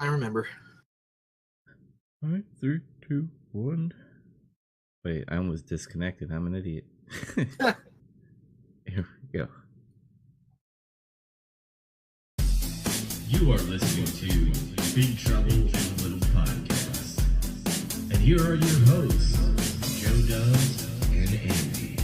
I remember. All right, 3, 2, 1. Wait, I almost disconnected. I'm an idiot. Here we go. You are listening to Big Trouble in Little Podcast. And here are your hosts, Joe Dubs and Andy.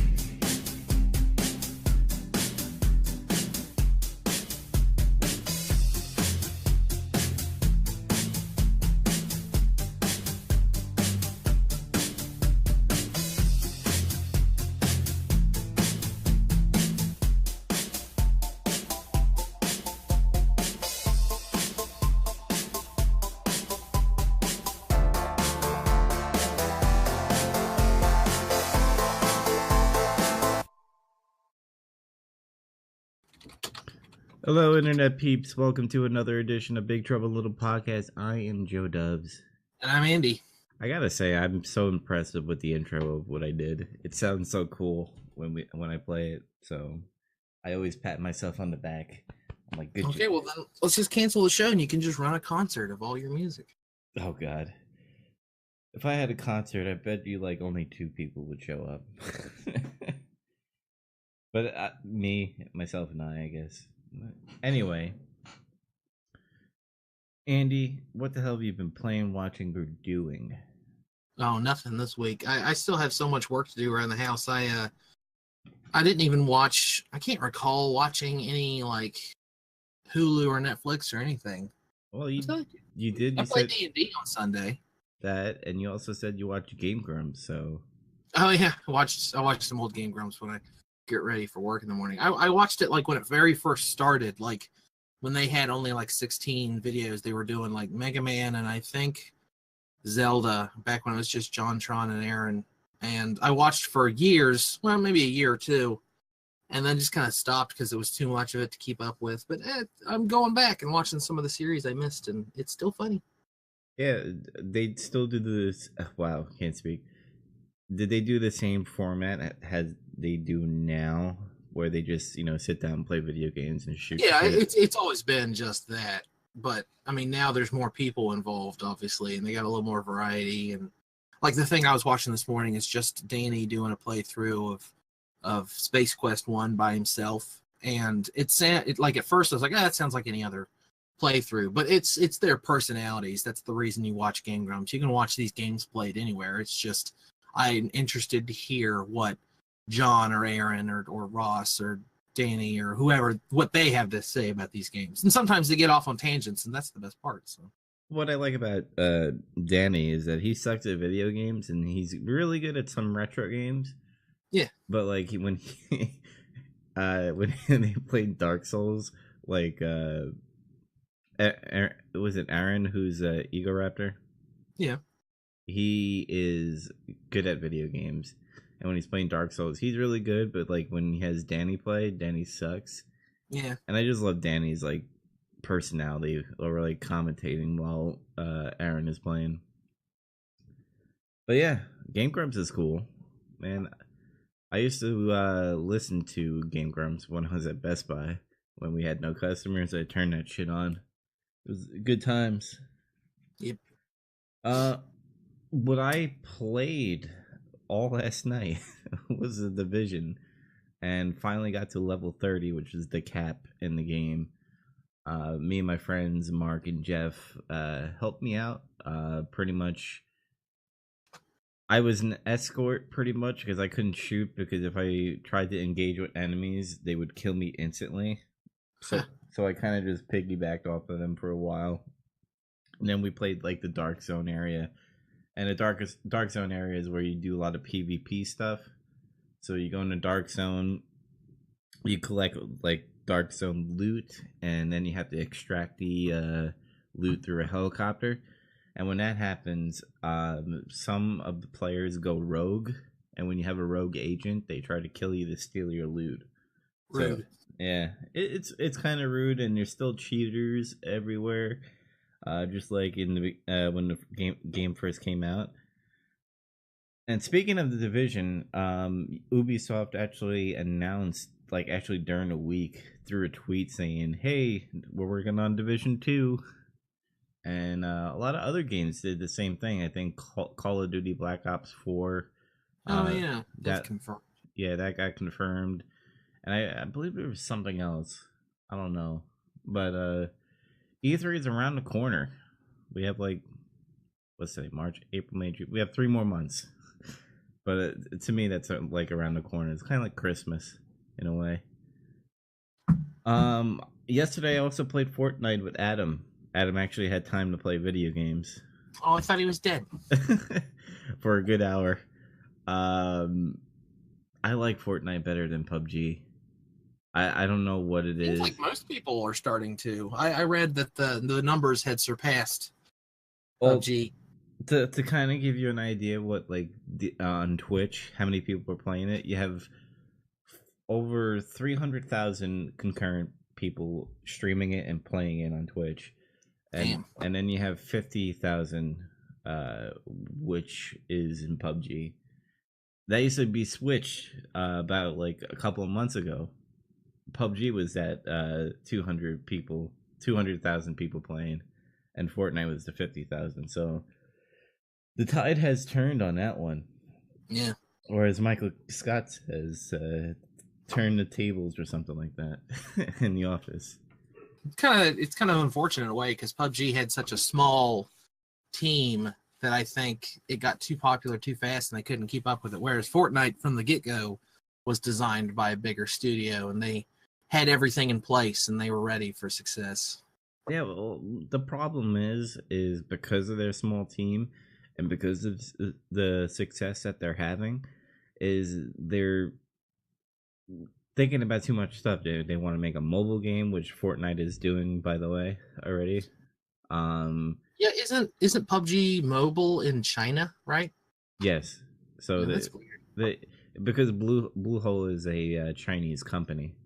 Hello, Internet peeps. Welcome to another edition of Big Trouble Little Podcast. I am Joe Dubs. And I'm Andy. I gotta say, I'm so impressed with the intro of what I did. It sounds so cool when I play it. So I always pat myself on the back. I'm like, good. Okay, well then let's just cancel the show and you can just run a concert of all your music. Oh God. If I had a concert, I bet you like only 2 people would show up. But me, myself, and I guess. Anyway, Andy, what the hell have you been playing, watching, or doing? Oh, nothing this week. I still have so much work to do around the house. I didn't even watch. I can't recall watching any like Hulu or Netflix or anything. Well, you did. I You played said D&D on Sunday. that, and you also said you watched Game Grumps. So. Oh yeah, I watched some old Game Grumps when I get ready for work in the morning. I watched it like when it very first started, like when they had only like 16 videos. They were doing like Mega Man and I think Zelda back when it was just John, Tron, and Aaron. And I watched for years, well, maybe a year or two, and then just kind of stopped because it was too much of it to keep up with. But I'm going back and watching some of the series I missed, and it's still funny. Yeah, they still do this. Wow, can't speak. Did they do the same format as they do now, where they just sit down and play video games and shoot? Yeah, it's always been just that. But I mean, now there's more people involved, obviously, and they got a little more variety. And like the thing I was watching this morning is just Danny doing a playthrough of Space Quest 1 by himself. And it's like at first I was like, that sounds like any other playthrough, but it's their personalities. That's the reason you watch Game Grumps. You can watch these games played anywhere. It's just I'm interested to hear what John or Aaron or Ross or Danny or whoever, what they have to say about these games. And sometimes they get off on tangents, and that's the best part. So what I like about Danny is that he sucks at video games and he's really good at some retro games. Yeah. But like when they played Dark Souls, like was it Aaron who's Ego Raptor? Yeah. He is good at video games. And when he's playing Dark Souls, he's really good, but like when he has Danny play, Danny sucks. Yeah. And I just love Danny's like personality or like commentating while Aaron is playing. But yeah, Game Grumps is cool. Man, I used to listen to Game Grumps when I was at Best Buy when we had no customers. I turned that shit on. It was good times. Yep. What I played all last night was The Division, and finally got to level 30, which is the cap in the game. Me and my friends Mark and Jeff helped me out. Pretty much I was an escort pretty much because I couldn't shoot, because if I tried to engage with enemies they would kill me instantly. So I kind of just piggybacked off of them for a while, and then we played like the Dark Zone area. And the Dark Zone area is where you do a lot of PvP stuff. So you go into Dark Zone, you collect like Dark Zone loot, and then you have to extract the loot through a helicopter. And when that happens, some of the players go rogue, and when you have a rogue agent, they try to kill you to steal your loot. Rude. So, yeah, it's kind of rude, and there's still cheaters everywhere. Just like in the when the game first came out. And speaking of The Division, Ubisoft actually announced, like actually during the week, through a tweet saying, "Hey, we're working on Division 2." and a lot of other games did the same thing. I think Call of Duty Black Ops 4. Oh yeah, that's That confirmed. Yeah, that got confirmed, and I believe there was something else. I don't know, but E3 is around the corner. We have like, let's say March, April, May, June. We have 3 more months. But to me, that's like around the corner. It's kind of like Christmas in a way. Yesterday I also played Fortnite with Adam. Adam actually had time to play video games. Oh, I thought he was dead. For a good hour. I like Fortnite better than PUBG. I don't know what it is. Seems like most people are starting to. I read that the numbers had surpassed PUBG. To kind of give you an idea of what on Twitch, how many people are playing it, you have over 300,000 concurrent people streaming it and playing it on Twitch. And then you have 50,000 which is in PUBG. That used to be switched about like a couple of months ago. PUBG was at 200,000 people playing, and Fortnite was the 50,000. So the tide has turned on that one. Yeah. Or as Michael Scott says, turn the tables or something like that in the office. It's kind of unfortunate in a way because PUBG had such a small team that I think it got too popular too fast and they couldn't keep up with it. Whereas Fortnite from the get-go was designed by a bigger studio and they had everything in place and they were ready for success. Yeah, well, the problem is because of their small team and because of the success that they're having, is they're thinking about too much stuff. They want to make a mobile game, which Fortnite is doing, by the way, already. Yeah, isn't PUBG mobile in China, right? Yes. So yeah, that's weird. Because Bluehole is a Chinese company.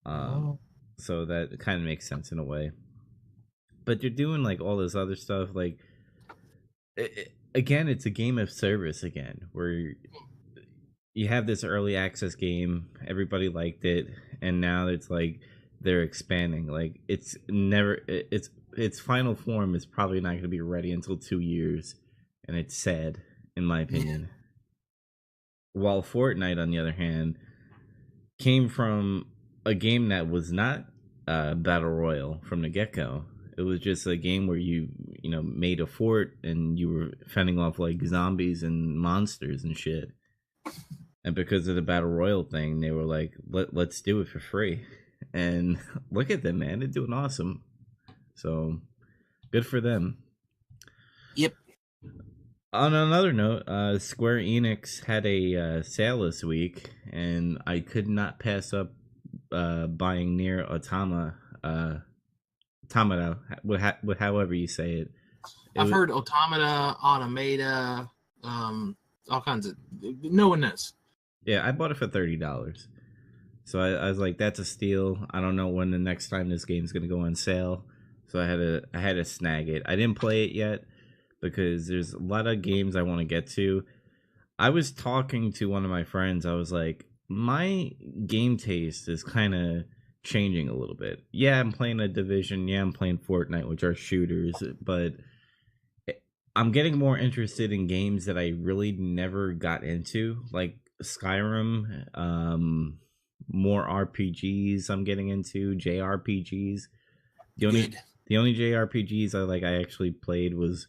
So that kind of makes sense in a way. But you're doing like all this other stuff, like again, it's a game of service again, where you have this early access game, everybody liked it, and now it's like they're expanding. Like it's its final form is probably not going to be ready until 2 years, and it's sad in my opinion. Yeah. While Fortnite, on the other hand, came from a game that was not battle royale from the get-go. It was just a game where you made a fort and you were fending off like zombies and monsters and shit. And because of the battle royale thing, they were like, let's do it for free. And look at them, man. They're doing awesome. So good for them. Yep. On another note, Square Enix had a sale this week, and I could not pass up buying Nier Automata, however you say it. I've heard Automata, all kinds of. No one knows. Yeah, I bought it for $30. So I was like, that's a steal. I don't know when the next time this game's gonna go on sale. So I had to snag it. I didn't play it yet because there's a lot of games I want to get to. I was talking to one of my friends. I was like, my game taste is kind of changing a little bit. Yeah, I'm playing a Division. Yeah, I'm playing Fortnite, which are shooters. But I'm getting more interested in games that I really never got into, like Skyrim, more RPGs I'm getting into, JRPGs. The only JRPGs I actually played was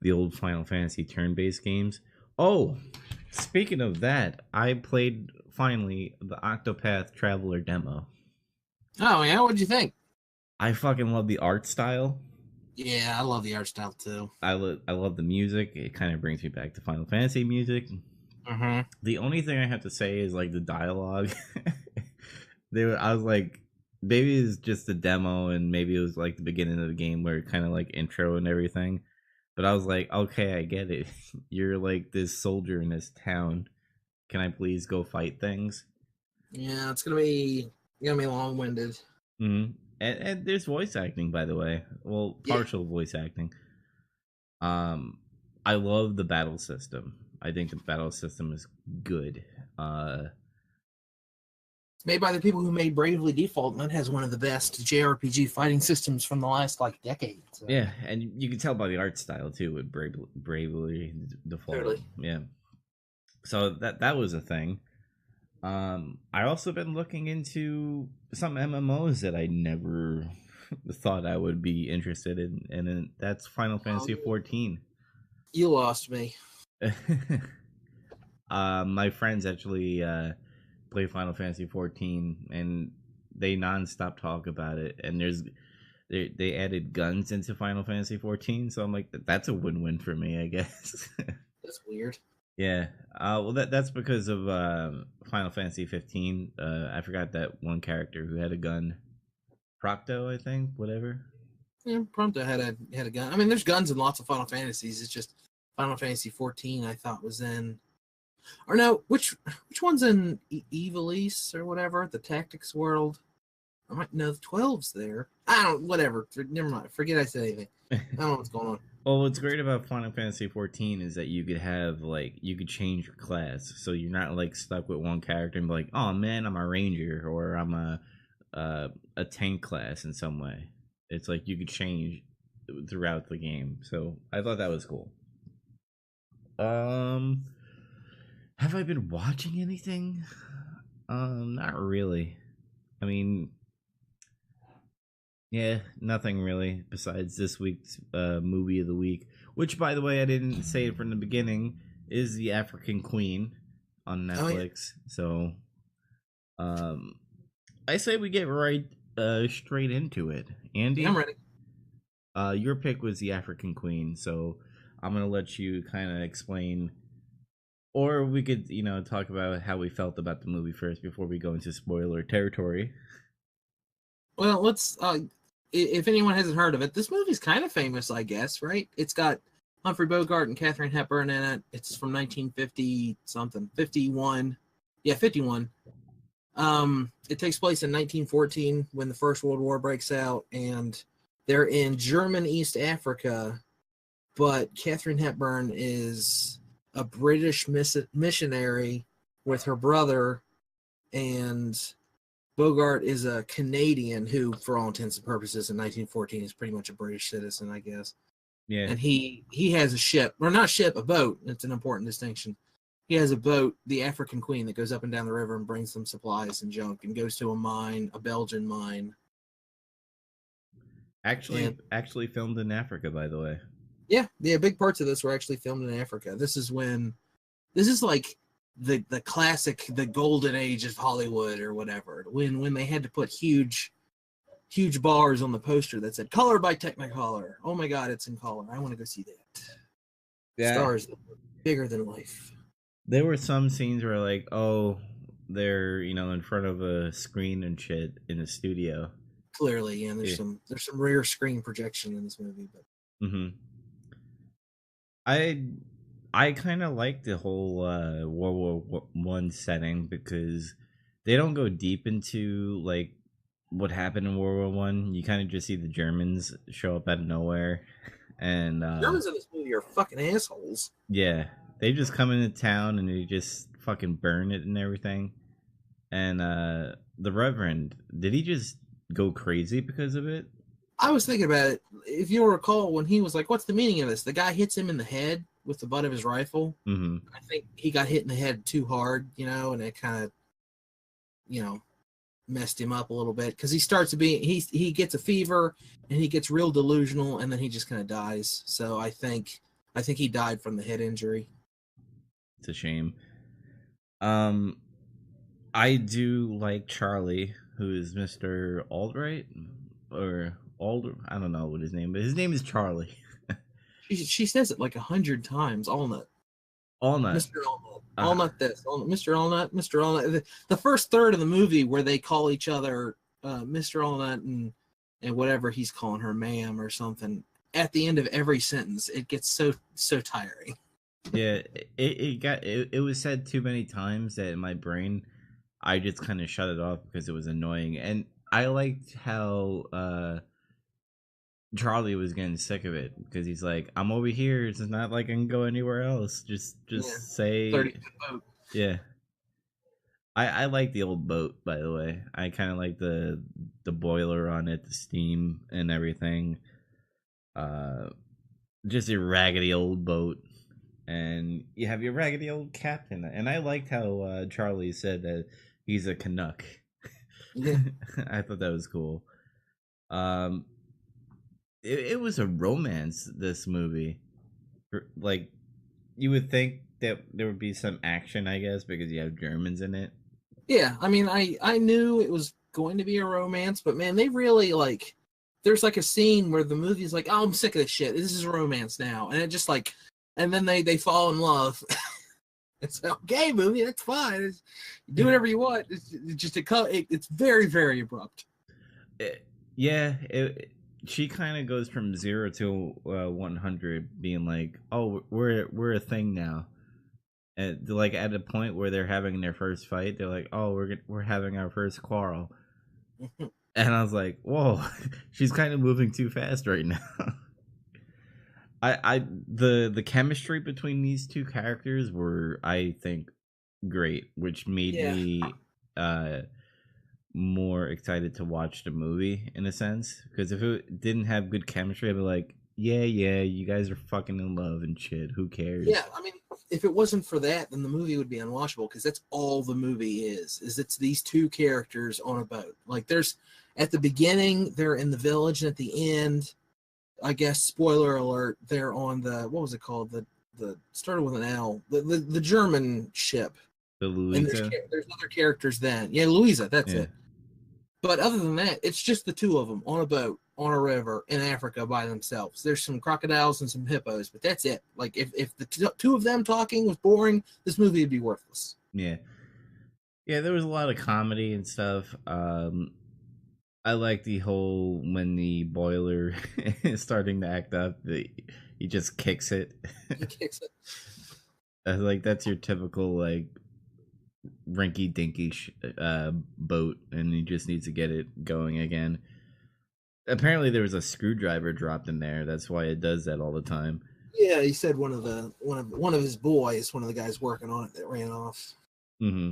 the old Final Fantasy turn-based games. Oh, speaking of that, I played finally the Octopath Traveler demo. Oh yeah, what'd you think? I fucking love the art style. Yeah, I love the art style too. I love the music. It kind of brings me back to Final Fantasy music. Mm-hmm. The only thing I have to say is like the dialogue. I was like, maybe it's just a demo, and maybe it was like the beginning of the game where it kind of like intro and everything. But I was like, okay, I get it. You're like this soldier in this town. Can I please go fight things? Yeah, it's gonna be long-winded. Mm-hmm. And there's voice acting, by the way. Well, partial voice acting. I love the battle system. I think the battle system is good. It's made by the people who made Bravely Default, and that has one of the best JRPG fighting systems from the last decade. So. Yeah, and you can tell by the art style too with Bravely Default. Totally. Yeah. So that was a thing. I also been looking into some MMOs that I never thought I would be interested in, and that's Final Fantasy 14. You lost me. My friends actually play Final Fantasy 14, and they nonstop talk about it. And they added guns into Final Fantasy 14, so I'm like, that's a win-win for me, I guess. That's weird. Yeah. Well, that's because of Final Fantasy 15. I forgot that one character who had a gun, Procto, I think, whatever. Yeah, Prompto had a gun. I mean, there's guns in lots of Final Fantasies. It's just Final Fantasy 14. I thought was in, or no, which one's in Evilise or whatever, the Tactics world. I might know the 12's there. I don't. Whatever. Never mind. Forget I said anything. I don't know what's going on. Well, what's great about Final Fantasy 14 is that you could have you could change your class, so you're not stuck with one character and be like, oh man, I'm a ranger or I'm a tank class in some way. It's like you could change throughout the game, so I thought that was cool. Have I been watching anything? Not really. I mean, yeah, nothing really besides this week's movie of the week, which, by the way, I didn't say it from the beginning, is The African Queen on Netflix. Oh, yeah. So, I say we get right straight into it. Andy, I'm ready. Your pick was The African Queen, so I'm gonna let you kind of explain, or we could, talk about how we felt about the movie first before we go into spoiler territory. Well, let's. If anyone hasn't heard of it, this movie's kind of famous, I guess, right? It's got Humphrey Bogart and Katharine Hepburn in it. It's from 1950 something, 51. Yeah, 51. It takes place in 1914 when the First World War breaks out, and they're in German East Africa, but Katharine Hepburn is a British missionary with her brother, and Bogart is a Canadian who, for all intents and purposes, in 1914 is pretty much a British citizen, I guess. Yeah. And he has a ship, or not ship, a boat. It's an important distinction. He has a boat, the African Queen, that goes up and down the river and brings them supplies and junk, and goes to a mine, a Belgian mine. Actually filmed in Africa, by the way. Yeah, big parts of this were actually filmed in Africa. This is like the classic, the golden age of Hollywood or whatever, when they had to put huge bars on the poster that said "Color by Technicolor." Oh my God, it's in color. I want to go see that. Yeah. Stars bigger than life. There were some scenes where they're in front of a screen and shit in a studio. Clearly, yeah. There's some rear screen projection in this movie, but. Mm-hmm. I kind of like the whole World War I setting because they don't go deep into what happened in World War I. You kind of just see the Germans show up out of nowhere, and Germans in this movie are fucking assholes. Yeah, they just come into town and they just fucking burn it and everything. And the Reverend, did he just go crazy because of it? I was thinking about it. If you'll recall, when he was like, "What's the meaning of this?" The guy hits him in the head with the butt of his rifle. Mm-hmm. I think he got hit in the head too hard, and it kind of, messed him up a little bit because he starts to be he gets a fever and he gets real delusional and then he just kind of dies. So I think he died from the head injury. It's a shame. I do like Charlie, who is Mr. Albright or Alder. I don't know what his name, but his name is Charlie. She says it 100 times. Allnut. Mr. Allnut. Allnut this. Mr. Allnut. Mr. Allnut. The first third of the movie where they call each other Mr. Allnut and whatever he's calling her, ma'am or something. At the end of every sentence, it gets so tiring. Yeah, it was said too many times that in my brain, I just kind of shut it off because it was annoying. And I liked how Charlie was getting sick of it because he's like, "I'm over here. It's not like I can go anywhere else. Just say." 30 Yeah. I like the old boat, by the way. I kind of like the boiler on it, the steam and everything. Just a raggedy old boat, and you have your raggedy old captain. And I liked how Charlie said that he's a Canuck. Yeah. I thought that was cool. It was a romance, this movie. Like, you would think that there would be some action, I guess, because you have Germans in it. Yeah, I mean, I knew it was going to be a romance, but man, they really like. There's like a scene where the movie's like, "Oh, I'm sick of this shit. This is a romance now," and it just like, and then they fall in love. It's an okay movie. That's fine. Do whatever you want. It's just it's very, very abrupt. She kind of goes from 0 to 100, being like, "Oh, we're a thing now." And like at a point where they're having their first fight, they're like, "Oh, we're having our first quarrel," and I was like, "Whoa, she's kind of moving too fast right now." The chemistry between these two characters were, I think, great, which made me more excited to watch the movie in a sense. Because if it didn't have good chemistry, I'd be like, yeah, you guys are fucking in love and shit. Who cares? Yeah, I mean, if it wasn't for that, then the movie would be unwatchable because that's all the movie is it's these two characters on a boat. Like there's at the beginning, they're in the village, and at the end, I guess spoiler alert, they're on the what was it called? The started with an L. The German ship. The Louisa. And there's other characters then. Yeah, Louisa, that's it. But other than that, it's just the two of them on a boat, on a river, in Africa by themselves. There's some crocodiles and some hippos, but that's it. Like, if the two of them talking was boring, this movie would be worthless. Yeah. Yeah, there was a lot of comedy and stuff. I like the whole, when the boiler is starting to act up, he just kicks it. He kicks it. Like, that's your typical, like, rinky-dinky boat, and he just needs to get it going again. Apparently there was a screwdriver dropped in there. That's why it does that all the time. Yeah, he said one of his boys, one of the guys working on it, that ran off. Mm-hmm.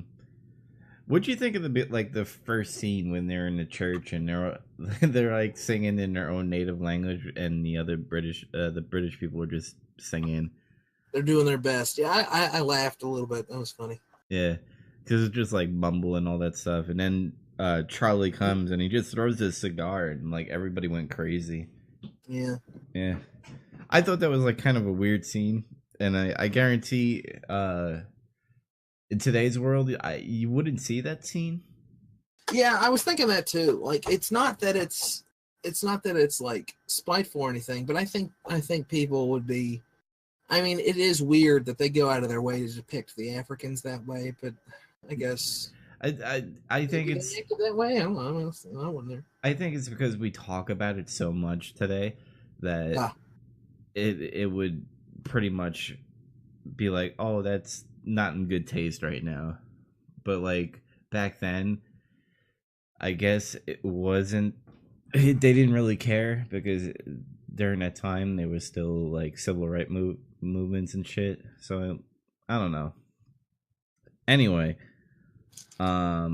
What'd you think of the first scene when they're in the church and they're like singing in their own native language, and the other British people are just singing? They're doing their best. Yeah, I laughed a little bit. That was funny. Yeah, because it's just like mumble and all that stuff, and then Charlie comes and he just throws his cigar, and like everybody went crazy. Yeah. I thought that was like kind of a weird scene, and I guarantee in today's world you wouldn't see that scene. Yeah, I was thinking that too. Like, it's not that it's like spiteful or anything, but I think people would be. I mean, it is weird that they go out of their way to depict the Africans that way, but I guess I think it's that way. I don't know. I wasn't there. I think it's because we talk about it so much today that it would pretty much be like, oh, that's not in good taste right now. But like back then, I guess it wasn't. They didn't really care, because during that time there was still like civil rights movements and shit. So I don't know. Anyway, I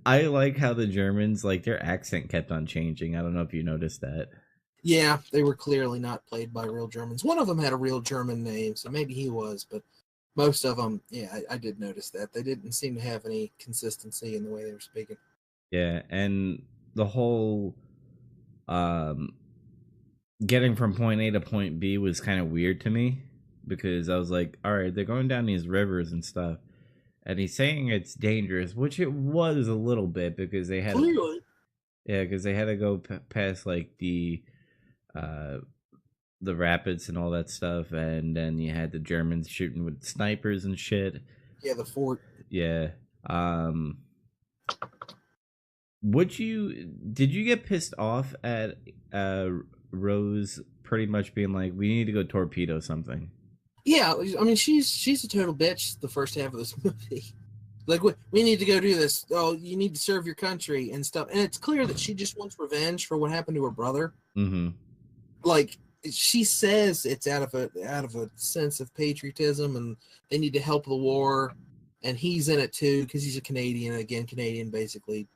like how the Germans, like, their accent kept on changing. I don't know if you noticed that. Yeah, they were clearly not played by real Germans. One of them had a real German name, so maybe he was, but most of them, yeah, I did notice that. They didn't seem to have any consistency in the way they were speaking. Yeah, and the whole getting from point A to point B was kind of weird to me, because I was like, all right, they're going down these rivers and stuff, and he's saying it's dangerous, which it was a little bit, because they had to go past like the rapids and all that stuff, and then you had the Germans shooting with snipers and shit. Yeah, the fort. Yeah. Did you get pissed off at Rose pretty much being like, we need to go torpedo something? Yeah, I mean, she's a total bitch the first half of this movie. Like, we need to go do this. Oh, you need to serve your country and stuff. And it's clear that she just wants revenge for what happened to her brother. Mm-hmm. Like, she says it's out of a sense of patriotism, and they need to help the war. and he's in it too because he's a Canadian. Again, Canadian, basically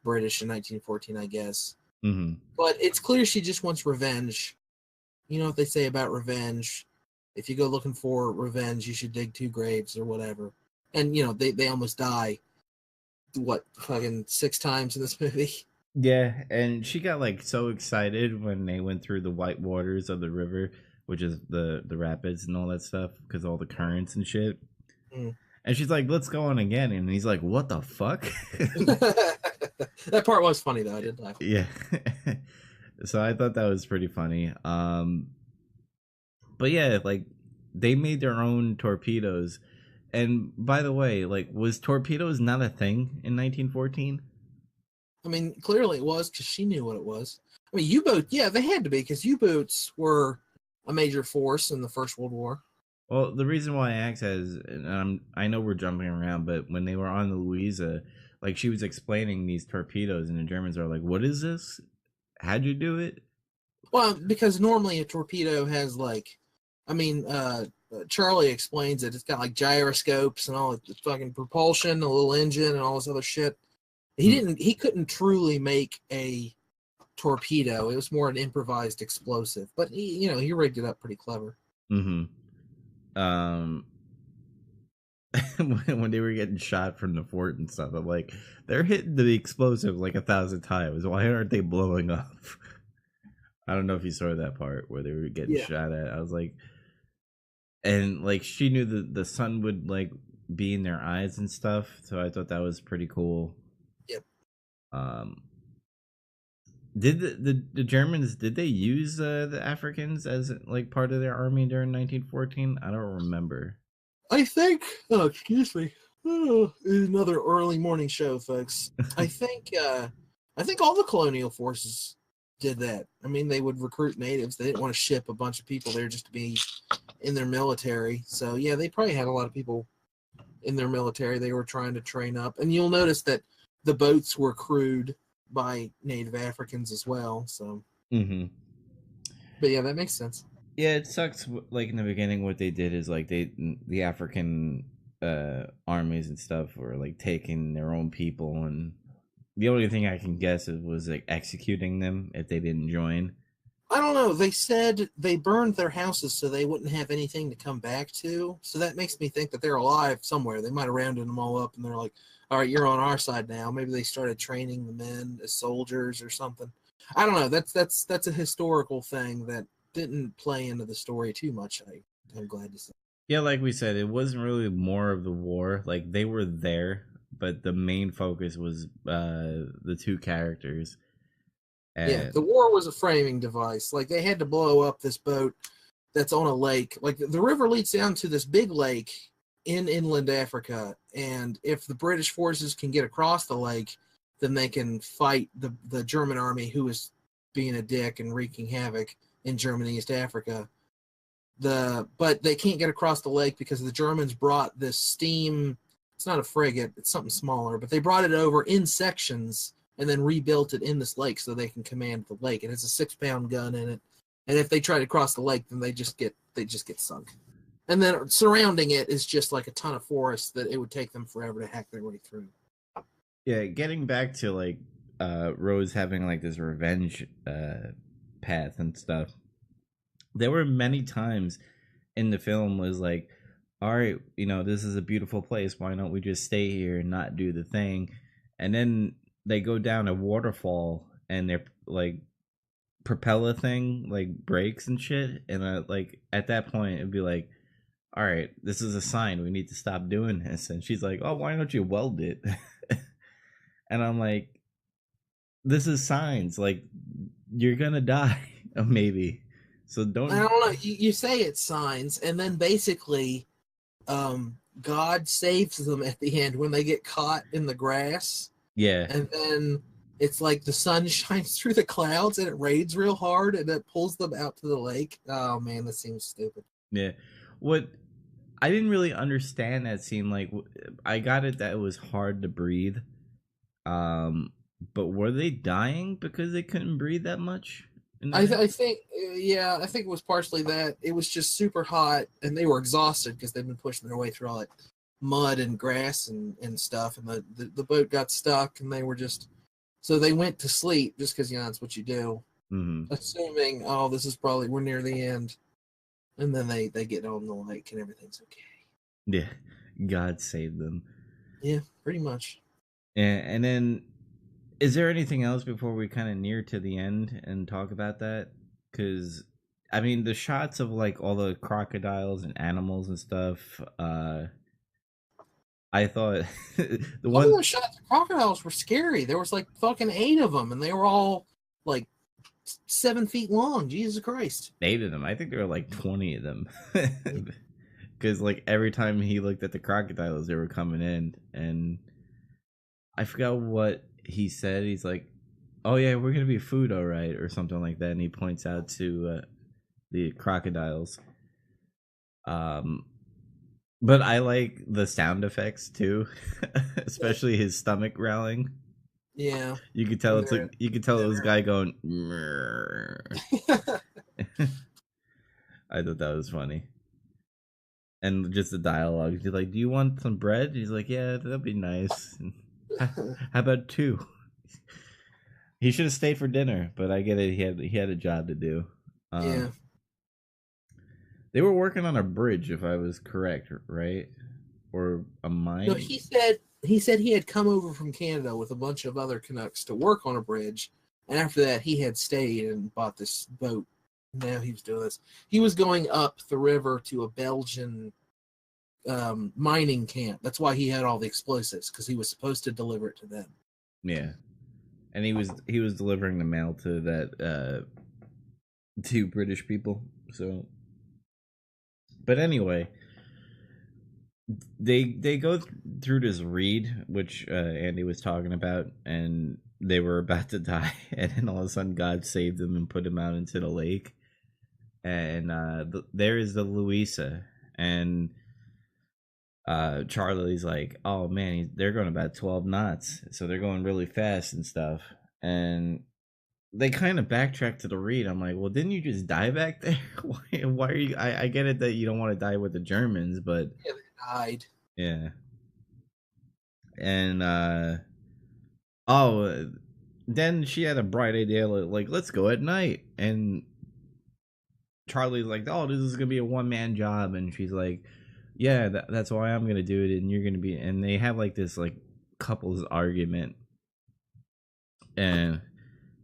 British in 1914, I guess. Mm-hmm. But it's clear she just wants revenge. You know what they say about revenge. If you go looking for revenge, you should dig 2 graves or whatever. And, you know, they almost die, fucking 6 times in this movie. Yeah, and she got like so excited when they went through the white waters of the river, which is the rapids and all that stuff, because all the currents and shit. Mm. And she's like, "Let's go on again," and he's like, "What the fuck?" That part was funny though. I did laugh. Yeah. So I thought that was pretty funny. But yeah, like they made their own torpedoes. And by the way, like was torpedoes not a thing in 1914? I mean, clearly it was because she knew what it was. I mean, U-boat, yeah, they had to be because U-boats were a major force in the First World War. Well, the reason why I asked that is, and I know we're jumping around, but when they were on the Louisa, like she was explaining these torpedoes, and the Germans are like, "What is this? How'd you do it?" Well, because normally a torpedo has Charlie explains it. It's got like gyroscopes and all the fucking propulsion, a little engine, and all this other shit. He couldn't truly make a torpedo. It was more an improvised explosive, but he rigged it up pretty clever. Mm-hmm. When they were getting shot from the fort and stuff, I'm like, they're hitting the explosive like 1,000 times. Why aren't they blowing up? I don't know if you saw that part where they were getting shot at. I was like, and like she knew the sun would like be in their eyes and stuff, so I thought that was pretty cool. Yep. Did the Germans, did they use the Africans as like part of their army during 1914? I don't remember. I think. Oh, excuse me. Oh, another early morning show, folks. I think all the colonial forces did that. I mean, they would recruit natives. They didn't want to ship a bunch of people there just to be in their military. So yeah, they probably had a lot of people in their military they were trying to train up. And you'll notice that the boats were crewed by Native Africans as well. So, But yeah, that makes sense. Yeah, it sucks. Like in the beginning, what they did is like the African armies and stuff were like taking their own people, and the only thing I can guess was like executing them if they didn't join. I don't know. They said they burned their houses so they wouldn't have anything to come back to. So that makes me think that they're alive somewhere. They might have rounded them all up and they're like, all right, you're on our side now. Maybe they started training the men as soldiers or something. I don't know. That's a historical thing that didn't play into the story too much. I'm glad to say. Yeah, like we said, it wasn't really more of the war. Like they were there, but the main focus was the 2 characters. And yeah, the war was a framing device. Like they had to blow up this boat that's on a lake. Like the river leads down to this big lake in inland Africa, and if the British forces can get across the lake, then they can fight the German army who is being a dick and wreaking havoc in Germany, East Africa. But they can't get across the lake because the Germans brought this steam. It's not a frigate; it's something smaller. But they brought it over in sections and then rebuilt it in this lake so they can command the lake. And it's a 6-pound gun in it. And if they try to cross the lake, then they just get sunk. And then surrounding it is just like a ton of forest that it would take them forever to hack their way through. Yeah, getting back to like Rose having like this revenge path and stuff. There were many times in the film was like, all right, this is a beautiful place. Why don't we just stay here and not do the thing? And then they go down a waterfall and their like propeller thing like breaks and shit. And like at that point it'd be like, all right, this is a sign. We need to stop doing this. And she's like, oh, why don't you weld it? And I'm like, this is signs. Like, you're going to die, maybe. So don't... I don't know. You say it's signs, and then basically God saves them at the end when they get caught in the grass. Yeah. And then it's like the sun shines through the clouds, and it rains real hard, and it pulls them out to the lake. Oh, man, that seems stupid. Yeah. What... I didn't really understand that scene. Like, I got it that it was hard to breathe. But were they dying because they couldn't breathe that much? I think it was partially that. It was just super hot, and they were exhausted because they've been pushing their way through all that mud and grass and stuff, and the boat got stuck, and they were just so they went to sleep just because that's what you do, assuming this is probably we're near the end, and then they get on the lake and everything's okay. Yeah, God saved them. Yeah, pretty much. And then, is there anything else before we kind of near to the end and talk about that? Because I mean, the shots of like all the crocodiles and animals and stuff. I thought the one the shots of crocodiles were scary. There was like fucking 8 of them, and they were all like 7 feet long. Jesus Christ! 8 of them. I think there were like 20 of them. Because like every time he looked at the crocodiles, they were coming in, and I forgot what he said. He's like, "Oh yeah, we're gonna be food, all right," or something like that. And he points out to the crocodiles. But I like the sound effects too, especially his stomach growling. Yeah, you could tell it was a guy going. I thought that was funny, and just the dialogue. He's like, "Do you want some bread?" He's like, "Yeah, that'd be nice." How about 2? He should have stayed for dinner, but I get it. He had a job to do. Yeah. They were working on a bridge, if I was correct, right? Or a mine? No, he said he had come over from Canada with a bunch of other Canucks to work on a bridge, and after that he had stayed and bought this boat. Now he was doing this. He was going up the river to a Belgian mining camp. That's why he had all the explosives, because he was supposed to deliver it to them. Yeah, and he was delivering the mail to that 2 British people. So. But anyway, they go through this reed, which Andy was talking about, and they were about to die, and then all of a sudden God saved them and put them out into the lake. And there is the Louisa, and Charlie's like, "Oh man, they're going about 12 knots, so they're going really fast and stuff." And they kind of backtrack to the reed. I'm like, well, didn't you just die back there? Why are you? I get it that you don't want to die with the Germans, but yeah, they died. Yeah. And then she had a bright idea, like, let's go at night. And Charlie's like, "Oh, this is gonna be a 1-man job," and she's like, "Yeah, that's why I'm gonna do it, and you're gonna be." And they have like this like couples argument, and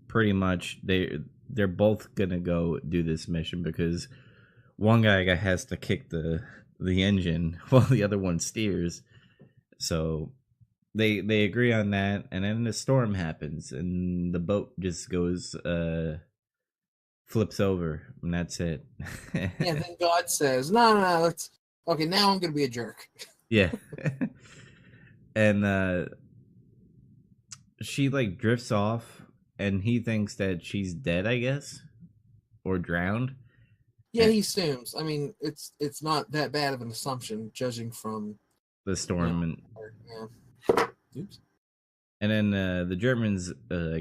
pretty much they're both gonna go do this mission because one guy has to kick the engine while the other one steers. So they agree on that, and then the storm happens and the boat just goes flips over, and that's it. Yeah, then God says, no, let's okay, now I'm gonna be a jerk. Yeah. And she like drifts off, and he thinks that she's dead, I guess, or drowned. Yeah, he assumes. I mean, it's not that bad of an assumption, judging from the storm. Yeah. Oops. And then the Germans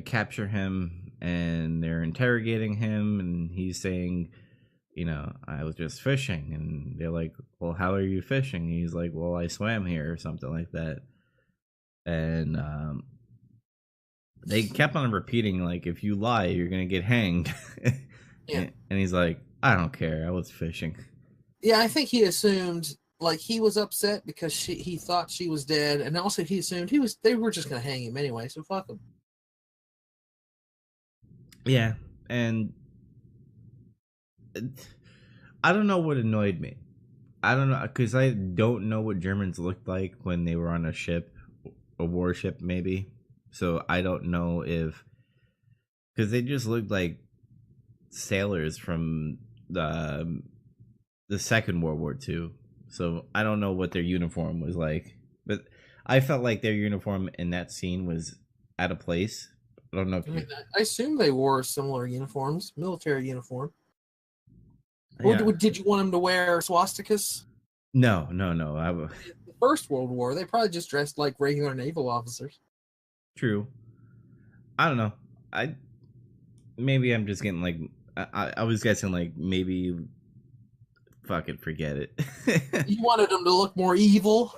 capture him, and they're interrogating him, and he's saying, "I was just fishing." And they're like, "Well, how are you fishing?" And he's like, "Well, I swam here," or something like that. And they kept on repeating, like, "If you lie, you're gonna get hanged." Yeah. And he's like, "I don't care. I was fishing." Yeah, I think he assumed, like, he was upset because he thought she was dead, and also he assumed they were just gonna hang him anyway, so fuck him. Yeah, and I don't know what annoyed me. I don't know, because I don't know what Germans looked like when they were on a ship, a warship maybe. So I don't know because they just looked like sailors from the Second World War II. So I don't know what their uniform was like, but I felt like their uniform in that scene was out of place. I don't know if I assume they wore similar uniforms, military uniform. Yeah. Or did you want them to wear swastikas? No. In the First World War, they probably just dressed like regular naval officers. True. I don't know. Maybe I'm just getting like I was guessing like maybe fuck it, forget it. You wanted them to look more evil?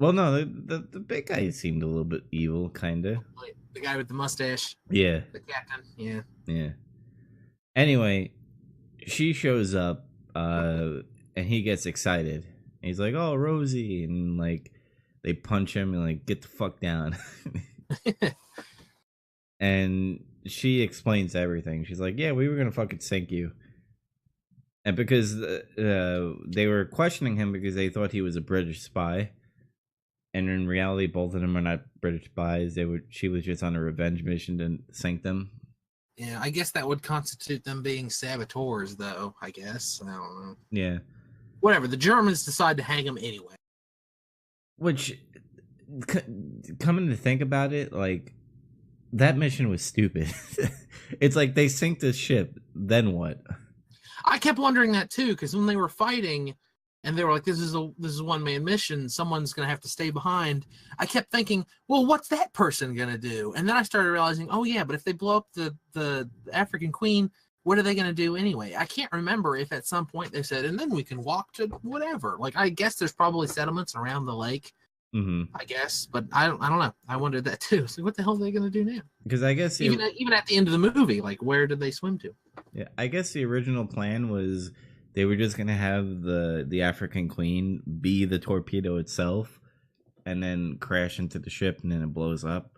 Well, no, the big guy seemed a little bit evil, kind of. The guy with the mustache. Yeah. The captain. Yeah. Yeah. Anyway, she shows up, and he gets excited. And he's like, "Oh, Rosie," and like they punch him and like get the fuck down. And she explains everything. She's like, "Yeah, we were gonna fucking sink you." And because they were questioning him because they thought he was a British spy, and in reality, both of them are not British spies. She was just on a revenge mission to sink them. Yeah, I guess that would constitute them being saboteurs, though. I guess I don't know. Yeah. Whatever. The Germans decide to hang him anyway. Which, coming to think about it, like that mission was stupid. It's like they sink the ship, then what? I kept wondering that too, because when they were fighting, and they were like, "This is a one-man mission. Someone's gonna have to stay behind." I kept thinking, "Well, what's that person gonna do?" And then I started realizing, "Oh yeah, but if they blow up the African Queen, what are they gonna do anyway?" I can't remember if at some point they said, "And then we can walk to whatever." Like, I guess there's probably settlements around the lake. Mm-hmm. I guess, but I don't know. I wondered that too. So what the hell are they gonna do now? Because I guess even at the end of the movie, like, where did they swim to? Yeah, I guess the original plan was they were just gonna have the African Queen be the torpedo itself, and then crash into the ship, and then it blows up,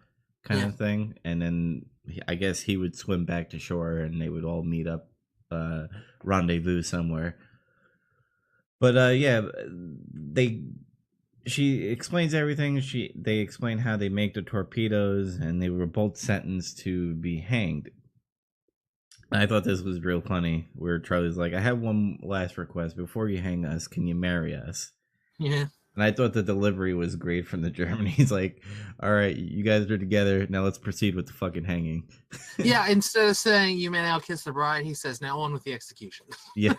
kind of thing. And then I guess he would swim back to shore, and they would all meet up, rendezvous somewhere. But yeah, she explains everything. They explain how they make the torpedoes, and they were both sentenced to be hanged. And I thought this was real funny, where Charlie's like, "I have one last request. Before you hang us, can you marry us?" Yeah. And I thought the delivery was great from the German. He's like, "All right, you guys are together. Now let's proceed with the fucking hanging." Yeah, instead of saying, "You may now kiss the bride," he says, "Now on with the execution." Yeah.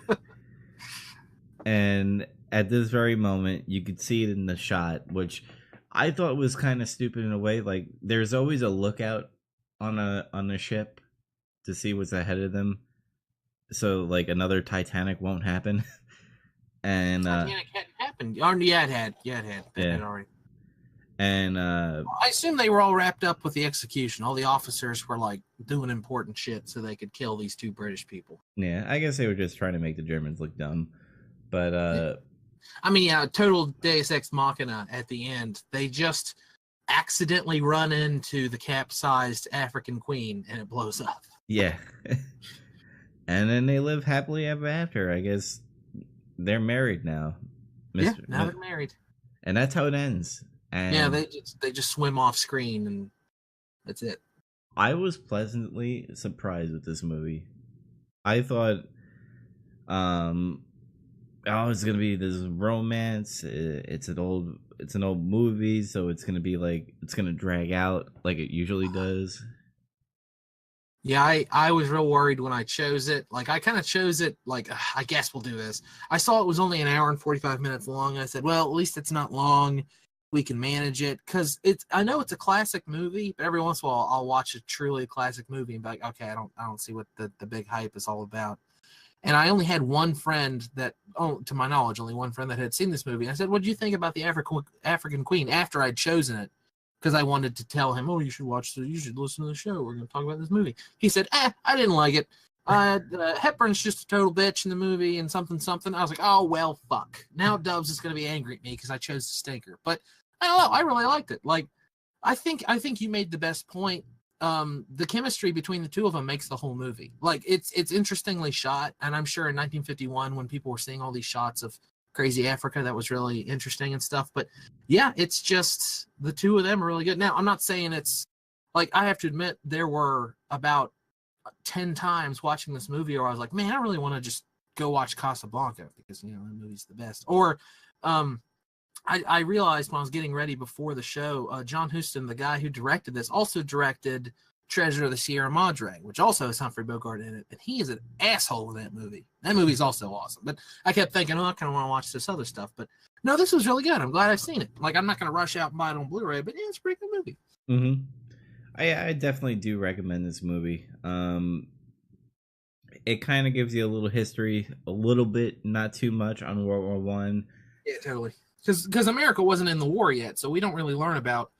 And at this very moment, you could see it in the shot, which I thought was kind of stupid in a way. Like, there's always a lookout on a ship to see what's ahead of them, so like another Titanic won't happen. And Titanic hadn't happened. Oh, yeah, it had. It had already. And I assume they were all wrapped up with the execution. All the officers were like doing important shit so they could kill these two British people. Yeah, I guess they were just trying to make the Germans look dumb. But I mean, yeah, total Deus Ex Machina at the end. They just accidentally run into the capsized African Queen and it blows up. Yeah. And then they live happily ever after. I guess they're married now. Yeah, now they're married. And that's how it ends. And yeah, they just swim off screen and that's it. I was pleasantly surprised with this movie. I thought it's gonna be this romance. It's an old movie, so it's gonna be like it's gonna drag out like it usually does. Yeah, I was real worried when I chose it. Like, I kind of chose it like, I guess we'll do this. I saw it was only an hour and 45 minutes long. I said, well, at least it's not long. We can manage it, because I know it's a classic movie, but every once in a while I'll watch a truly classic movie and be like, okay, I don't see what the big hype is all about. And I only had one friend that, to my knowledge, only one friend that had seen this movie. And I said, what do you think about the African Queen after I'd chosen it? Because I wanted to tell him, you should listen to the show. We're going to talk about this movie. He said, I didn't like it. Hepburn's just a total bitch in the movie and something. I was like, oh, well, fuck. Now Dubs is going to be angry at me because I chose the stinker. But I don't know. I really liked it. Like, I think you made the best point. The chemistry between the two of them makes the whole movie. Like, it's interestingly shot, and I'm sure in 1951 when people were seeing all these shots of crazy Africa, that was really interesting and stuff. But yeah, it's just the two of them are really good. Now, I'm not saying it's like, I have to admit there were about 10 times watching this movie where I was like, man, I really want to just go watch Casablanca because the movie's the best. Or I realized when I was getting ready before the show, John Huston, the guy who directed this, also directed Treasure of the Sierra Madre, which also has Humphrey Bogart in it, and he is an asshole in that movie. That movie's also awesome. But I kept thinking, I kind of want to watch this other stuff. But no, this was really good. I'm glad I've seen it. Like, I'm not going to rush out and buy it on Blu-ray, but yeah, it's a pretty good movie. Mm-hmm. I definitely do recommend this movie. It kind of gives you a little history, a little bit, not too much, on World War I. Yeah, totally. because America wasn't in the war yet, so we don't really learn about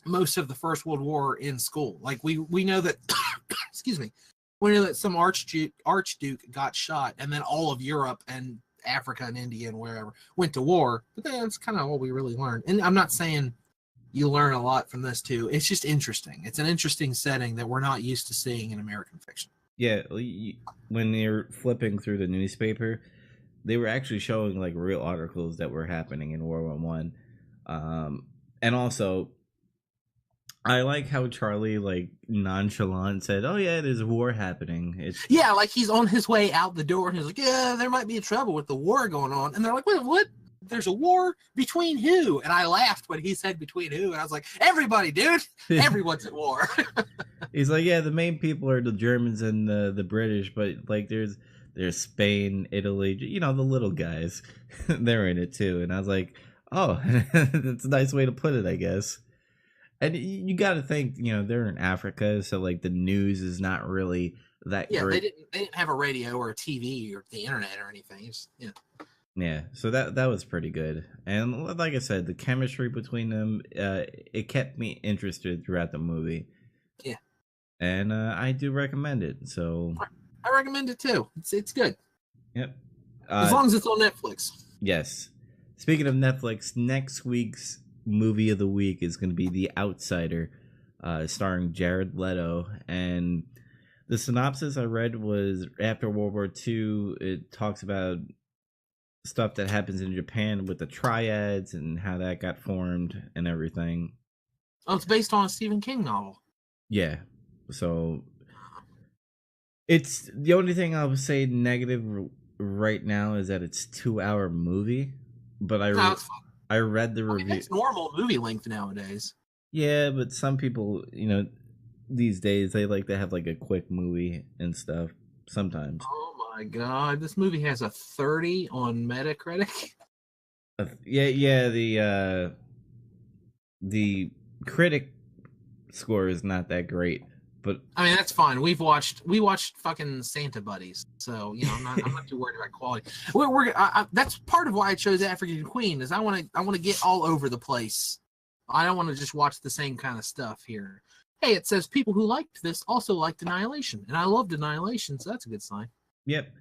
most of the First World War in school. Like we know that, excuse me, we know that some archduke got shot, and then all of Europe and Africa and India and wherever went to war. But that's kind of all we really learned. And I'm not saying you learn a lot from this too. It's just interesting. It's an interesting setting that we're not used to seeing in American fiction. Yeah, when you're flipping through the newspaper, they were actually showing like real articles that were happening in World War One, and also I like how Charlie like nonchalant said, "Oh yeah, there's a war happening." Yeah, like he's on his way out the door, and he's like, "Yeah, there might be a trouble with the war going on," and they're like, "Wait, what? There's a war between who?" And I laughed when he said between who, and I was like, "Everybody, dude, everyone's at war." He's like, "Yeah, the main people are the Germans and the British, but like there's Spain, Italy, you know, the little guys, they're in it too." And I was like, "Oh, that's a nice way to put it, I guess." And you got to think, you know, they're in Africa, so like the news is not really that great. They didn't have a radio or a TV or the internet or anything. Yeah, so that was pretty good. And like I said, the chemistry between them, it kept me interested throughout the movie. Yeah. And I do recommend it. So I recommend it too. It's good. Yep. As long as it's on Netflix. Yes. Speaking of Netflix, next week's movie of the week is going to be The Outsider, starring Jared Leto. And the synopsis I read was after World War II, it talks about stuff that happens in Japan with the triads and how that got formed and everything. Oh, it's based on a Stephen King novel. Yeah. So it's the only thing I would say negative right now is that it's 2-hour movie, but I read the review. It's normal movie length nowadays. Yeah, but some people, you know, these days they like to have like a quick movie and stuff sometimes. Oh my god, this movie has a 30 on Metacritic. Yeah, the critic score is not that great, but I mean that's fine. We watched fucking Santa Buddies, so you know I'm not too worried about quality. That's part of why I chose African Queen is I want to get all over the place. I don't want to just watch the same kind of stuff here. Hey, it says people who liked this also liked Annihilation, and I loved Annihilation, so that's a good sign. Yep.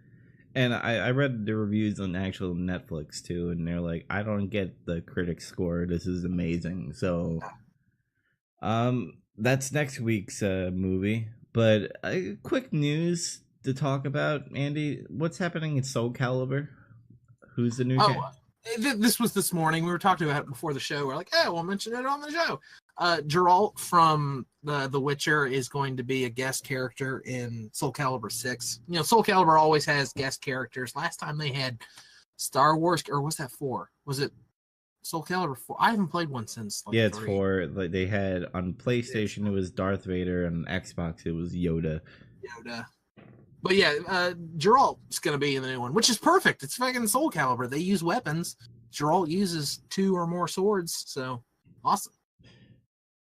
And I read the reviews on actual Netflix too, and they're like, I don't get the critic score. This is amazing. So, that's next week's movie. But quick news to talk about, Andy. What's happening in Soul Calibur? Who's the new? This was this morning. We were talking about it before the show. We're like, we'll mention it on the show. Geralt from the Witcher is going to be a guest character in Soul Calibur 6. You know, Soul Calibur always has guest characters. Last time they had Star Wars, or was that 4? Was it Soul Calibur 4? I haven't played one since. Like, it's 3. 4. Like they had on PlayStation, it was Darth Vader, and on Xbox, it was Yoda. But yeah, Geralt's going to be in the new one, which is perfect. It's fucking Soul Calibur. They use weapons. Geralt uses 2 or more swords, so awesome.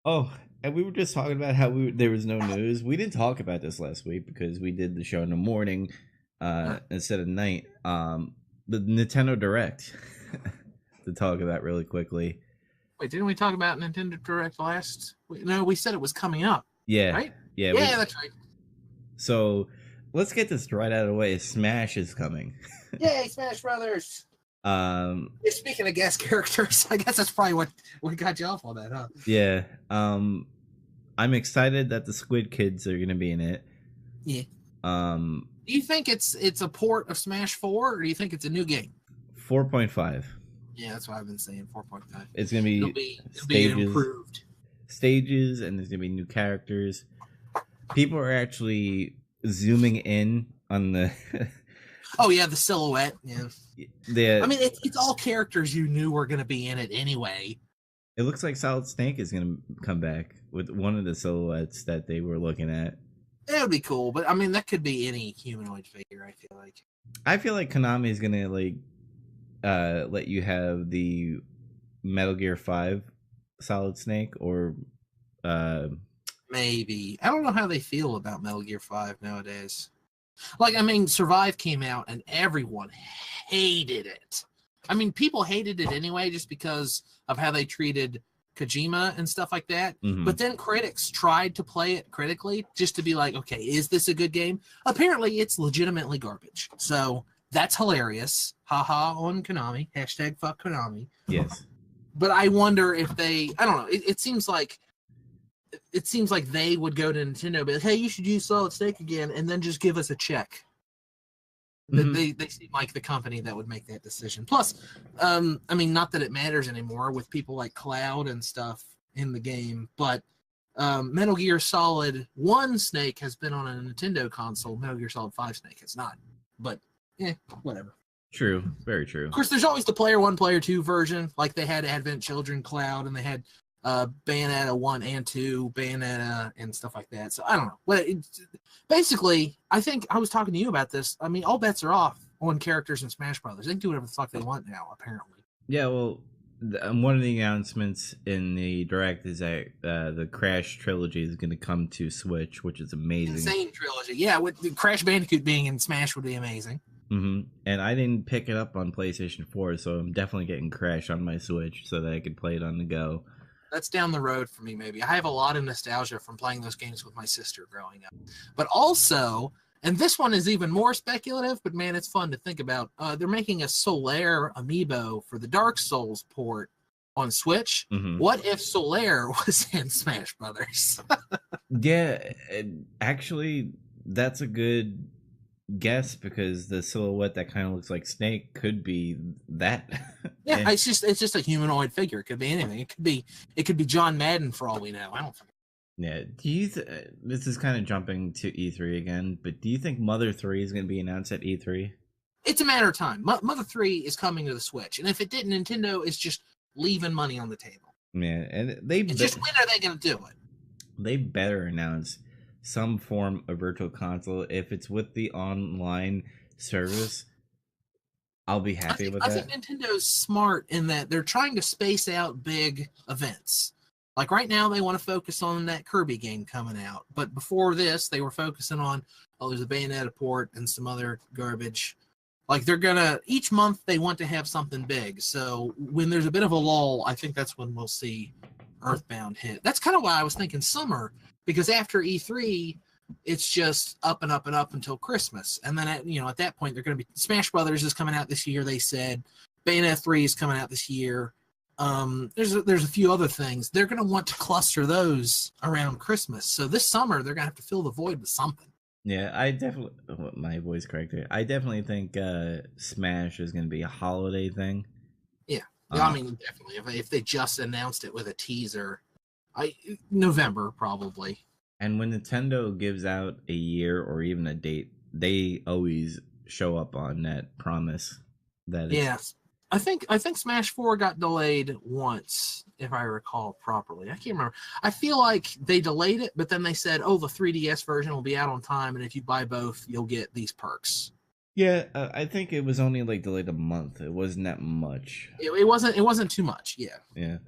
Oh, and we were just talking about how there was no news. We didn't talk about this last week because we did the show in the morning instead of night. The Nintendo Direct to talk about really quickly. Wait, didn't we talk about Nintendo Direct last week? No, we said it was coming up. Yeah. Right? Yeah, that's right. So let's get this right out of the way. Smash is coming. Yay, Smash Brothers! Speaking of guest characters, I guess that's probably what got you off on that, huh? Yeah. I'm excited that the Squid Kids are gonna be in it. Yeah. Do you think it's a port of Smash 4, or do you think it's a new game? 4.5. Yeah, that's what I've been saying. 4.5. It's gonna be it'll be improved stages, and there's gonna be new characters. People are actually zooming in on the. Oh yeah, the silhouette. Yeah. I mean, it's all characters you knew were going to be in it anyway. It looks like Solid Snake is going to come back with one of the silhouettes that they were looking at. That would be cool, but I mean, that could be any humanoid figure. I feel like Konami is going to like let you have the Metal Gear 5 Solid Snake, or maybe. I don't know how they feel about Metal Gear 5 nowadays. Like, I mean, Survive came out and everyone hated it. I mean, people hated it anyway just because of how they treated Kojima and stuff like that. Mhm. But then critics tried to play it critically just to be like, okay, is this a good game? Apparently, it's legitimately garbage. So that's hilarious. Haha on Konami. Hashtag fuck Konami. Yes. But I wonder if they, I don't know. It seems like they would go to Nintendo and be like, hey, you should use Solid Snake again, and then just give us a check. Mhm. They seem like the company that would make that decision. Plus, I mean, not that it matters anymore with people like Cloud and stuff in the game, but Metal Gear Solid 1 Snake has been on a Nintendo console. Metal Gear Solid 5 Snake has not. But, whatever. True. Very true. Of course, there's always the Player 1, Player 2 version. Like they had Advent Children Cloud, and they had Bayonetta 1 and 2, Bayonetta, and stuff like that. So I don't know. But basically, I think I was talking to you about this. I mean, all bets are off on characters in Smash Brothers. They can do whatever the fuck they want now, apparently. Yeah, well, one of the announcements in the Direct is that the Crash trilogy is going to come to Switch, which is amazing. Insane trilogy. Yeah, with the Crash Bandicoot being in Smash would be amazing. Mm-hmm. And I didn't pick it up on PlayStation 4, so I'm definitely getting Crash on my Switch so that I could play it on the go. That's down the road for me, maybe. I have a lot of nostalgia from playing those games with my sister growing up. But also, and this one is even more speculative, but man, it's fun to think about. They're making a Solaire amiibo for the Dark Souls port on Switch. Mm-hmm. What if Solaire was in Smash Brothers? Yeah, actually, that's a good guess because the silhouette that kind of looks like Snake could be that. Yeah, it's just a humanoid figure. It could be anything. It could be John Madden for all we know. I don't think. Yeah. Do you? This is kind of jumping to E3 again, but do you think Mother 3 is going to be announced at E3? It's a matter of time. Mother 3 is coming to the Switch, and if it didn't, Nintendo is just leaving money on the table. Yeah, and It's just when are they going to do it? They better announce some form of virtual console. If it's with the online service, I'll be happy with that. I think Nintendo's smart in that they're trying to space out big events. Like right now, they want to focus on that Kirby game coming out. But before this, they were focusing on, there's a Bayonetta port and some other garbage. Like each month they want to have something big. So when there's a bit of a lull, I think that's when we'll see Earthbound hit. That's kind of why I was thinking summer, because after E3, it's just up and up and up until Christmas. And then at that point, they're going to be Smash Brothers is coming out this year. They said Bayonetta 3 is coming out this year. There's a few other things. They're going to want to cluster those around Christmas. So this summer, they're going to have to fill the void with something. Yeah, I definitely, my voice corrected. I definitely think Smash is going to be a holiday thing. Yeah, I mean, definitely. If they just announced it with a teaser, November probably. And when Nintendo gives out a year or even a date, they always show up on that promise. Yes, I think Smash 4 got delayed once, if I recall properly. I can't remember. I feel like they delayed it, but then they said, "Oh, the 3DS version will be out on time, and if you buy both, you'll get these perks." Yeah, I think it was only delayed a month. It wasn't that much. It wasn't too much. Yeah. Yeah.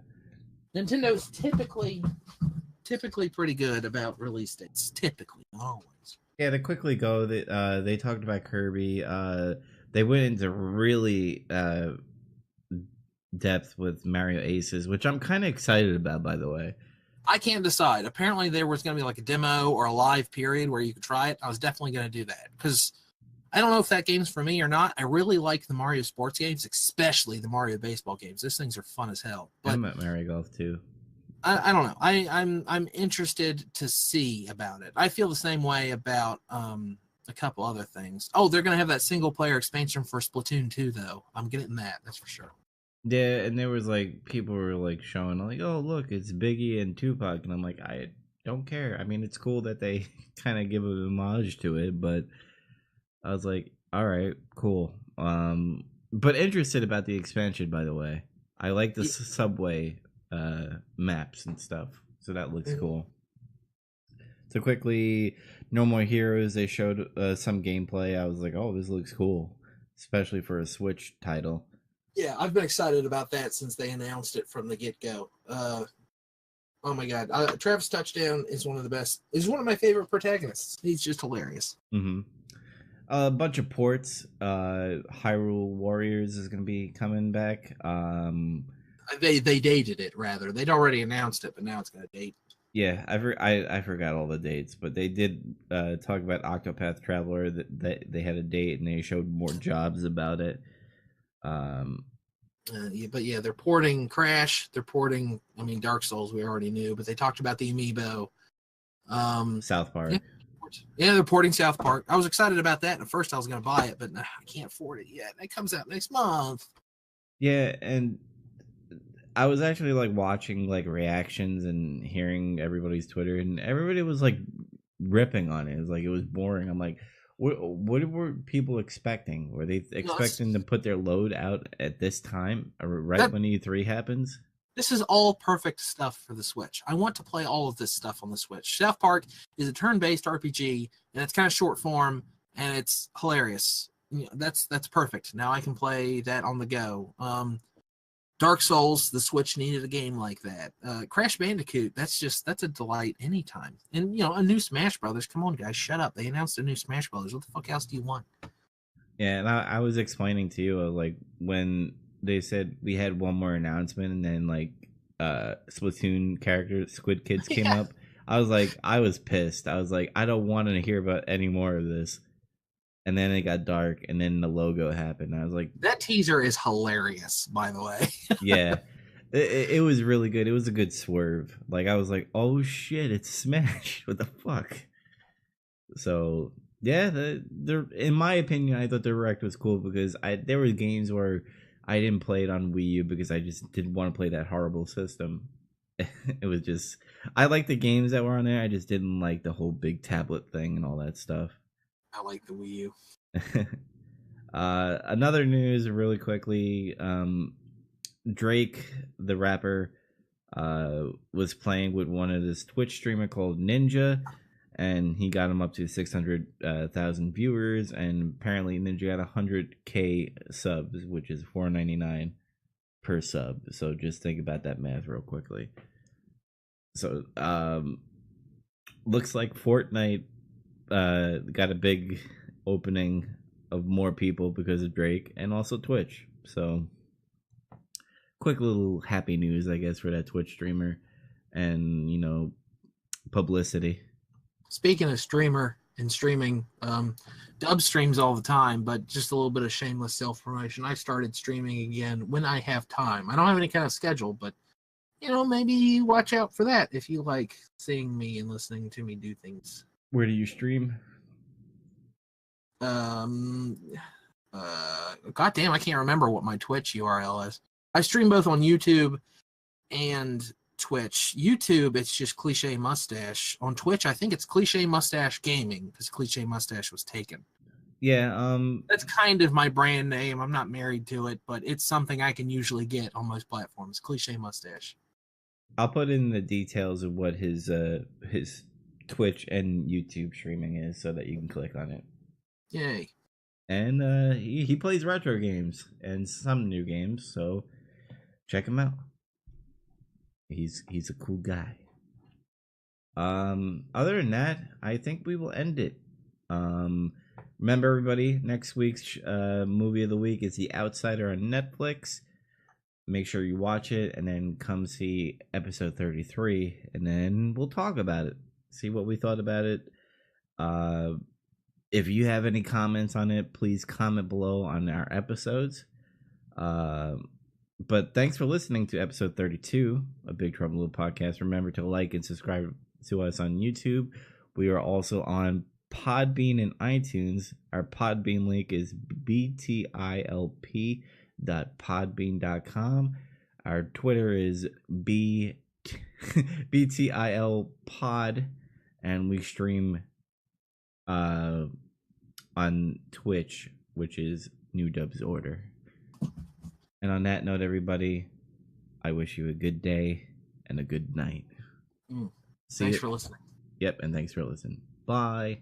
Nintendo's typically pretty good about release dates. Typically, not always. Yeah, to quickly go, they talked about Kirby. They went into really depth with Mario Aces, which I'm kind of excited about, by the way. I can't decide. Apparently, there was going to be like a demo or a live period where you could try it. I was definitely going to do that because I don't know if that game's for me or not. I really like the Mario sports games, especially the Mario baseball games. Those things are fun as hell. But I'm at Mario Golf too. I don't know. I'm interested to see about it. I feel the same way about a couple other things. Oh, they're gonna have that single player expansion for Splatoon 2 though. I'm getting that. That's for sure. Yeah, and there was people were showing oh look, it's Biggie and Tupac, and I'm like, I don't care. I mean, it's cool that they kind of give an homage to it, but I was like, all right, cool. But interested about the expansion, by the way. I like the subway maps and stuff, so that looks cool. So quickly, No More Heroes, they showed some gameplay. I was like, oh, this looks cool, especially for a Switch title. Yeah, I've been excited about that since they announced it from the get-go. Oh my god, Travis Touchdown is one of the best. He's one of my favorite protagonists. He's just hilarious. Mm-hmm. A bunch of ports. Hyrule Warriors is going to be coming back. They dated it rather. They'd already announced it, but now it's got a date. Yeah, I forgot all the dates, but they did talk about Octopath Traveler. That they had a date and they showed more jobs about it. But yeah, they're porting Crash. They're porting. I mean, Dark Souls we already knew, but they talked about the amiibo. South Park. Yeah, they're porting South Park. I was excited about that. At first, I was going to buy it, but I can't afford it yet. It comes out next month. Yeah, and I was actually like watching like reactions and hearing everybody's Twitter, and everybody was like ripping on it. It was like it was boring. I'm like, what were people expecting? Were they expecting to put their load out at this time, right when E3 happens? This is all perfect stuff for the Switch. I want to play all of this stuff on the Switch. South Park is a turn-based RPG, and it's kind of short form, and it's hilarious. You know, that's perfect. Now I can play that on the go. Dark Souls, the Switch needed a game like that. Crash Bandicoot, that's a delight anytime. And you know, a new Smash Brothers. Come on, guys, shut up. They announced a new Smash Brothers. What the fuck else do you want? Yeah, and I was explaining to you like when they said we had one more announcement, and then like Splatoon characters, Squid Kids came up. I was pissed. I was like, I don't want to hear about any more of this. And then it got dark, and then the logo happened. I was like, that teaser is hilarious, by the way. Yeah, it was really good. It was a good swerve. Like I was like, oh shit, it's Smash. What the fuck? So yeah, in my opinion, I thought the Direct was cool because there were games where I didn't play it on Wii U because I just didn't want to play that horrible system. It was just, I liked the games that were on there. I just didn't like the whole big tablet thing and all that stuff. I like the Wii U. Another news really quickly. Drake, the rapper, was playing with one of this Twitch streamer called Ninja, and he got him up to 600,000 viewers, and apparently Ninja got 100K subs, which is $4.99 per sub. So just think about that math real quickly. So looks like Fortnite got a big opening of more people because of Drake, and also Twitch. So quick little happy news, I guess, for that Twitch streamer, and you know, publicity. Speaking of streamer and streaming, Dub streams all the time, but just a little bit of shameless self-promotion. I started streaming again when I have time. I don't have any kind of schedule, but you know, maybe watch out for that if you like seeing me and listening to me do things. Where do you stream? God damn, I can't remember what my Twitch URL is. I stream both on YouTube and Twitch. YouTube, it's just Cliche Mustache. On Twitch, I think it's Cliche Mustache Gaming because Cliche Mustache was taken. Yeah, that's kind of my brand name. I'm not married to it, but it's something I can usually get on most platforms. Cliche Mustache. I'll put in the details of what his Twitch and YouTube streaming is so that you can click on it. Yay. And he plays retro games and some new games, so check him out. He's a cool guy. Other than that, I think we will end it. Remember, everybody, next week's movie of the week is The Outsider on Netflix. Make sure you watch it and then come see episode 33, and then we'll talk about it. See what we thought about it. If you have any comments on it, please comment below on our episodes. But thanks for listening to episode 32 of Big Trouble Little Podcast. Remember to like and subscribe to us on YouTube. We are also on Podbean and iTunes. Our Podbean link is B.T.I.L.P.podbean.com. Our Twitter is B.T.I.L. Pod, and we stream on Twitch, which is New Dub's Order. And on that note, everybody, I wish you a good day and a good night. Thanks for listening. Yep, and thanks for listening. Bye.